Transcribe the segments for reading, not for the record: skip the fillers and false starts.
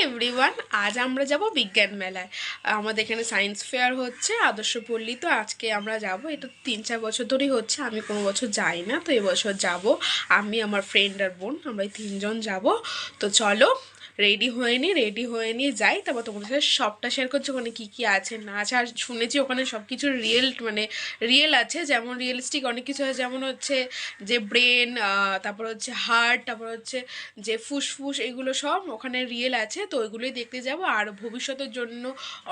Everyone, আজ আমরা যাব বিজ্ঞান মেলায়। আমাদের এখানে সায়েন্স ফেয়ার হচ্ছে আদর্শপল্লী। তো আজকে আমরা যাব, এটা 3-4 বছর ধরেই হচ্ছে। আমি কোনো বছর যাই না, তো এবছর যাব। আমি, আমার ফ্রেন্ড আর বোন, আমরা এই 3জন যাব। তো চলো রেডি হয়ে নিয়ে যাই, তারপর তোমাদের সাথে সবটা শেয়ার করছি ওখানে কী কী আছে না আছে। আর শুনেছি ওখানে সব কিছু রিয়েল আছে, যেমন রিয়েলিস্টিক অনেক কিছু আছে, যেমন হচ্ছে যে ব্রেন, তারপর হচ্ছে হার্ট, তারপর হচ্ছে যে ফুসফুস, এগুলো সব ওখানে রিয়েল আছে। তো ওইগুলোই দেখতে যাব। আর ভবিষ্যতের জন্য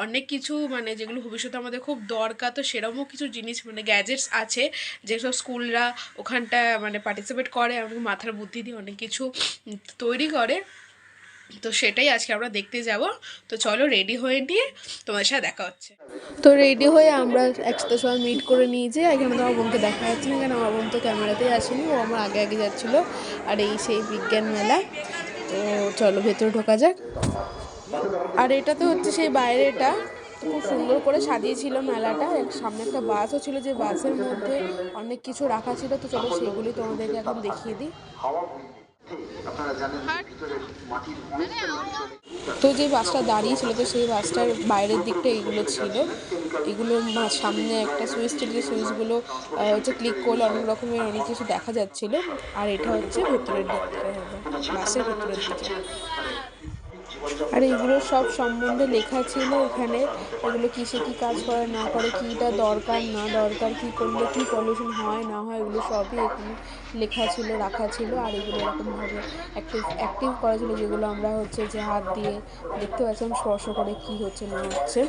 অনেক কিছু, মানে যেগুলো ভবিষ্যতে আমাদের খুব দরকার, তো সেরকমও কিছু জিনিস, মানে গ্যাজেটস আছে যেসব স্কুলরা ওখানটা মানে পার্টিসিপেট করে, আমাদের মাথার বুদ্ধি দিয়ে অনেক কিছু তৈরি করে। তো সেটাই আজকে আমরা দেখতে যাব। তো চলো রেডি হয়ে নিয়ে তোমাদের সাথে দেখা হচ্ছে। তো রেডি হয়ে আমরা একসাথে সবাই মিট করে নিয়ে যাই। এখানে তো আমার বোনকে দেখা যাচ্ছে না, কেন আমার বোন তো ক্যামেরাতেই আসেনি, ও আমার আগে আগে যাচ্ছিলো। আর এই সেই বিজ্ঞান মেলা। তো চলো ভেতরে ঢোকা যাক। আর এটা তো হচ্ছে সেই বাইরেটা, খুব সুন্দর করে সাজিয়েছিল মেলাটা। সামনে একটা বাসও ছিল, যে বাসের মধ্যে অনেক কিছু রাখা ছিল। তো চলো সেগুলি তোমাদেরকে এখন দেখিয়ে দিই। তো যে বাসটা দাঁড়িয়ে ছিল, তো সেই বাসটার বাইরের দিকটা এগুলো ছিল। এগুলোর সামনে একটা সুইচ ছিল, যে সুইচগুলো হচ্ছে ক্লিক করলে অনেক রকমের অনেক কিছু দেখা যাচ্ছিল। আর এটা হচ্ছে ভেতরের দিকটা হবে, বাসের ভেতরের দিকে। আর এগুলো সব সম্বন্ধে লেখা ছিল এখানে। এগুলো কিসে কী কাজ করে না করে, কীটা দরকার না দরকার, কী করলে কী পলিউশন হয় না হয়, এগুলো সবই এখানে লেখা ছিল, রাখা ছিল। আর এগুলো এরকমভাবে অ্যাক্টিভ করা ছিল, যেগুলো আমরা হচ্ছে যে হাত দিয়ে দেখতে পাচ্ছিলাম স্পর্শ করে কী হচ্ছে না হচ্ছে।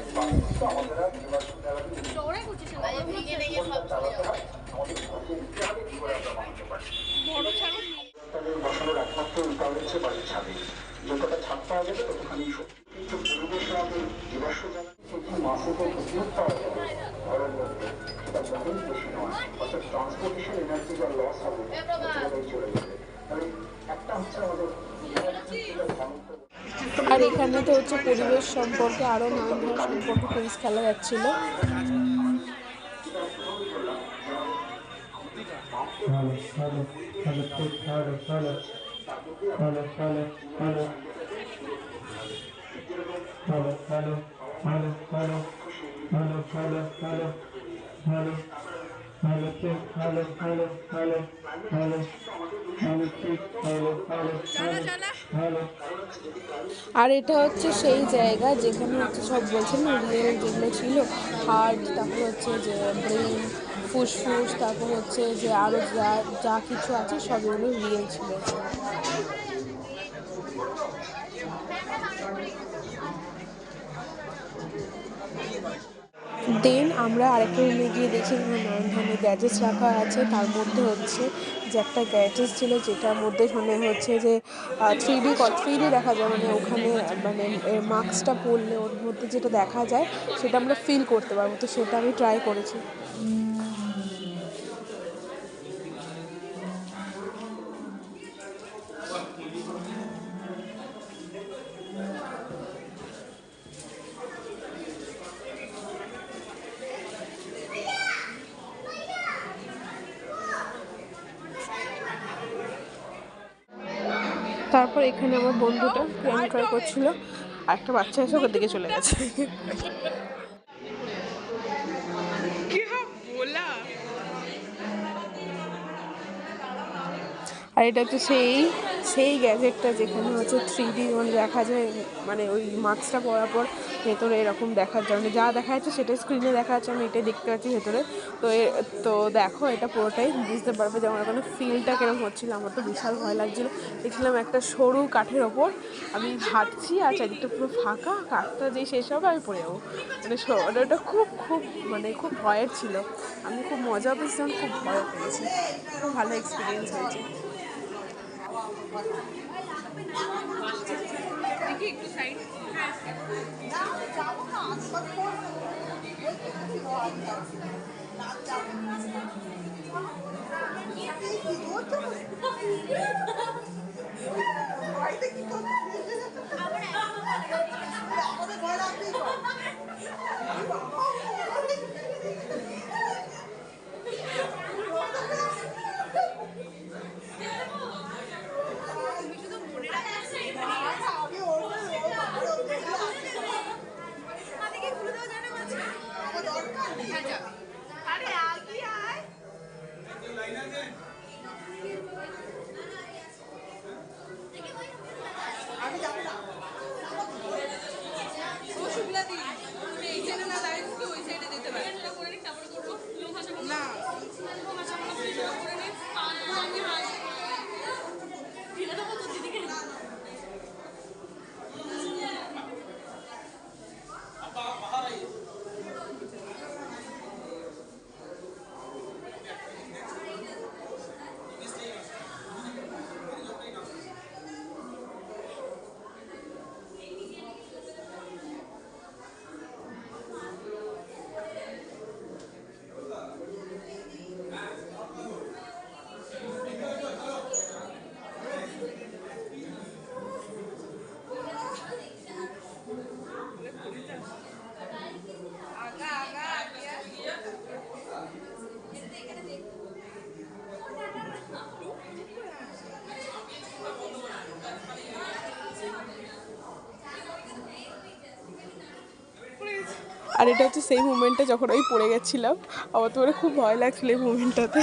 বসানোর একমাত্র উপায় হচ্ছে বাড়ির ছাদে। যতটা ছাদ পাওয়া যাবে ততখানি কিন্তু পরিবেশে আমাদের জীবাশ্ম জ্বালানি থেকে মাসে তো বিদ্যুৎ পাওয়া যাবে ঘরের মধ্যে, সেটা মোটেই বেশি নয়। অর্থাৎ ট্রান্সপোর্টেশন এনার্জি যা লস হবে সেটাই চলে যাবে। তাহলে একটা হচ্ছে আমাদের আর এখানে তো হচ্ছে পরিবেশ সম্পর্কে আরো নানান ধরনের সম্পর্কে কুইজ খেলা যাচ্ছিল। আর এটা হচ্ছে সেই জায়গা যেখানে হচ্ছে সব বলছে না রিয়েল যেগুলো ছিল, হার্ট, তারপর হচ্ছে যে ব্রেন, ফুসফুস, তারপর হচ্ছে যে আরও যা যা কিছু আছে সব এগুলো রিয়েল ছিল। দেন আমরা আরেকটা রুমে গিয়ে দেখি নানান ধরনের গ্যাজেটস রাখা আছে। তার মধ্যে হচ্ছে যে একটা গ্যাজেট ছিল, যেটার মধ্যে হচ্ছে যে 3D দেখা যায়, মানে ওখানে মানে মাস্কটা পরলে ওর মধ্যে যেটা দেখা যায় সেটা আমরা ফিল করতে পারবো। তো সেটা আমি ট্রাই করেছি। তারপর এখানে আমার বন্ধুটা পেন ট্রাই করছিল, আর একটা বাচ্চা এসে ওখান দিকে চলে গেছে। আর এটা হচ্ছে সেই গ্যাজেটটা যেখানে হচ্ছে 3D মানে দেখা যায়, মানে ওই মাস্কটা পরার পর ভেতরে এরকম দেখার জন্য যা দেখা যাচ্ছে সেটাই স্ক্রিনে দেখা যাচ্ছে, আমি এটাই দেখতে পাচ্ছি ভেতরে। তো দেখো এটা পুরোটাই বুঝতে পারবে যেমন ওখানে ফিলটা কিরকম হচ্ছিলো। আমার তো বিশাল ভয় লাগছিলো। দেখছিলাম একটা সরু কাঠের ওপর আমি হাঁটছি, আর চারিদিকটা পুরো ফাঁকা, কাঠটা যেই শেষ হবে আমি পড়ে যাবো। মানে ওটা খুব খুব ভয়ের ছিল। আমি খুব মজা পেয়েছিলাম, খুব ভয় পেয়েছি। খুব ভালো এক্সপিরিয়েন্স হয়েছে। আর এটা হচ্ছে সেই মুমেন্টে যখন আমি পড়ে গেছিলাম, আমার তো খুব ভয় লাগছিল এই মুমেন্টটাতে।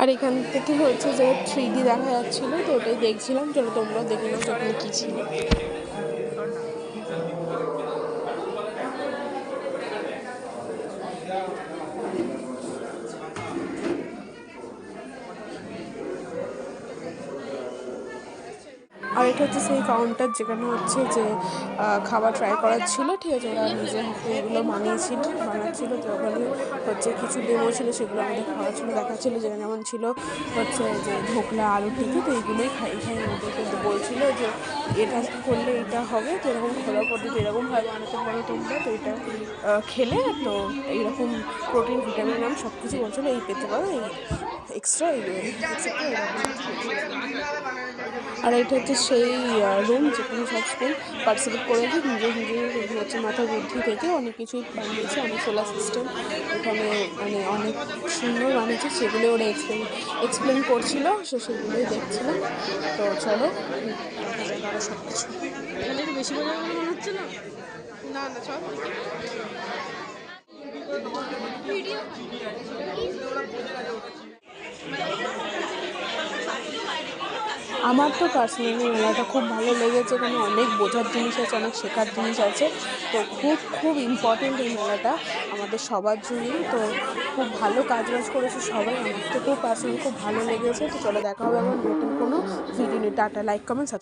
আর এখান থেকে হচ্ছে যে 3D দেখা যাচ্ছিলো, তো ওটাই দেখছিলাম। চলো তোমরাও দেখে নাও যখন কী ছিল। আর এটা হচ্ছে সেই কাউন্টার যেখানে হচ্ছে যে খাবার ট্রাই করার ছিল, ঠিক আছে। ওরা নিজের হাতে এগুলো বানাচ্ছিল। তো ওখানে হচ্ছে কিছু ডেমো ছিল, সেগুলো আমাদের খাওয়া ছিল, দেখাচ্ছিলো। যেখানে যেমন ছিল হচ্ছে যে ধোকলা, আলু টিকি, তো এইগুলোই খাই আমাদের কিন্তু বলছিল যে এটা করলে এটা হবে। তো এরকম খোলা পদ্ধতি এরকমভাবে বানাতে পারো তোমরা, তো এটা খেলে তো এইরকম প্রোটিন, ভিটামিন নাম সব কিছু বলছিলো, এই পেতে পারো, এই এক্সট্রা আর এটা হচ্ছে সেই রুম যেখানে সব স্কুল পার্টিসিপেট করেছে, নিজের হচ্ছে মাথার বুদ্ধি থেকে অনেক কিছুই বানিয়েছে, অনেক সোলার সিস্টেম এখানে মানে অনেক সুন্দর বানিয়েছে। সেগুলো ওরা এক্সপ্লেন করছিল, সেগুলোই দেখছিলাম। তো চলো আরও সব কিছু এখানে একটু বেশি মনে হচ্ছে না। না সব ভিডিও আমার তো পার্সোনালি মেলাটা খুব ভালো লেগেছে। এখানে অনেক বোঝার জিনিস আছে, অনেক শেখার জিনিস আছে। তো খুব ইম্পর্টেন্ট এই মেলাটা আমাদের সবার জন্যই। তো খুব ভালো কাজবাজ করেছে সবাই, আমার তো খুব পার্সোনালি খুব ভালো লেগেছে। তো চলো দেখা হবে আবার নতুন কোনো ভিডিও নিয়ে। Tata, like, comment, subscribe.